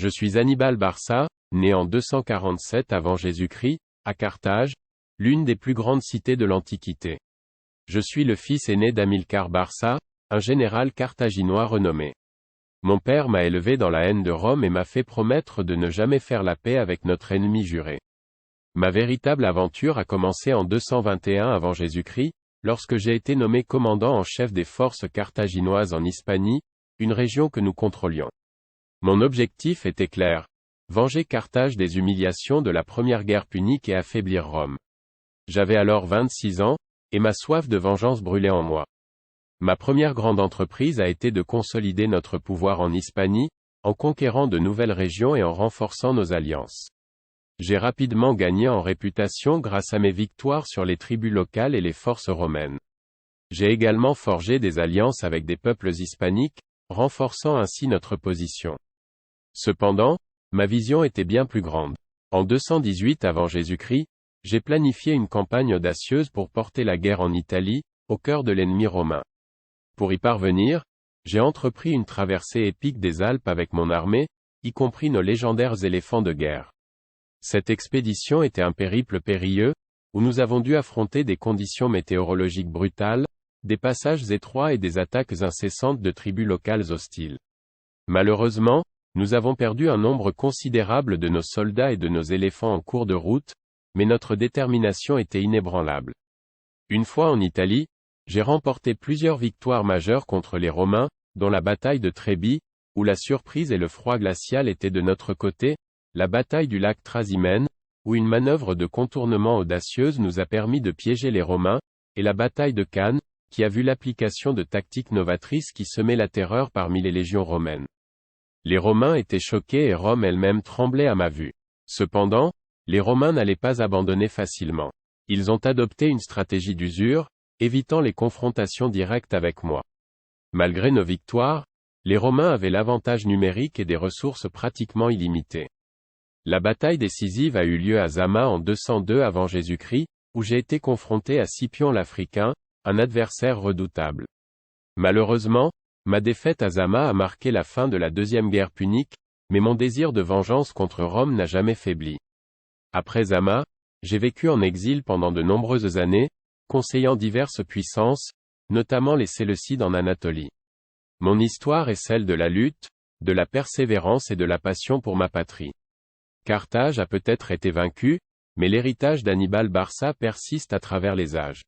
Je suis Hannibal Barca, né en 247 avant Jésus-Christ, à Carthage, l'une des plus grandes cités de l'Antiquité. Je suis le fils aîné d'Hamilcar Barca, un général carthaginois renommé. Mon père m'a élevé dans la haine de Rome et m'a fait promettre de ne jamais faire la paix avec notre ennemi juré. Ma véritable aventure a commencé en 221 avant Jésus-Christ, lorsque j'ai été nommé commandant en chef des forces carthaginoises en Hispanie, une région que nous contrôlions. Mon objectif était clair: venger Carthage des humiliations de la première guerre punique et affaiblir Rome. J'avais alors 26 ans, et ma soif de vengeance brûlait en moi. Ma première grande entreprise a été de consolider notre pouvoir en Hispanie, en conquérant de nouvelles régions et en renforçant nos alliances. J'ai rapidement gagné en réputation grâce à mes victoires sur les tribus locales et les forces romaines. J'ai également forgé des alliances avec des peuples hispaniques, renforçant ainsi notre position. Cependant, ma vision était bien plus grande. En 218 avant Jésus-Christ, j'ai planifié une campagne audacieuse pour porter la guerre en Italie, au cœur de l'ennemi romain. Pour y parvenir, j'ai entrepris une traversée épique des Alpes avec mon armée, y compris nos légendaires éléphants de guerre. Cette expédition était un périple périlleux, où nous avons dû affronter des conditions météorologiques brutales, des passages étroits et des attaques incessantes de tribus locales hostiles. Malheureusement, nous avons perdu un nombre considérable de nos soldats et de nos éléphants en cours de route, mais notre détermination était inébranlable. Une fois en Italie, j'ai remporté plusieurs victoires majeures contre les Romains, dont la bataille de Trébie, où la surprise et le froid glacial étaient de notre côté, la bataille du lac Trasimène, où une manœuvre de contournement audacieuse nous a permis de piéger les Romains, et la bataille de Cannes, qui a vu l'application de tactiques novatrices qui semaient la terreur parmi les légions romaines. Les Romains étaient choqués et Rome elle-même tremblait à ma vue. Cependant, les Romains n'allaient pas abandonner facilement. Ils ont adopté une stratégie d'usure, évitant les confrontations directes avec moi. Malgré nos victoires, les Romains avaient l'avantage numérique et des ressources pratiquement illimitées. La bataille décisive a eu lieu à Zama en 202 avant Jésus-Christ, où j'ai été confronté à Scipion l'Africain, un adversaire redoutable. Malheureusement, ma défaite à Zama a marqué la fin de la deuxième guerre punique, mais mon désir de vengeance contre Rome n'a jamais faibli. Après Zama, j'ai vécu en exil pendant de nombreuses années, conseillant diverses puissances, notamment les Séleucides en Anatolie. Mon histoire est celle de la lutte, de la persévérance et de la passion pour ma patrie. Carthage a peut-être été vaincue, mais l'héritage d'Hannibal Barca persiste à travers les âges.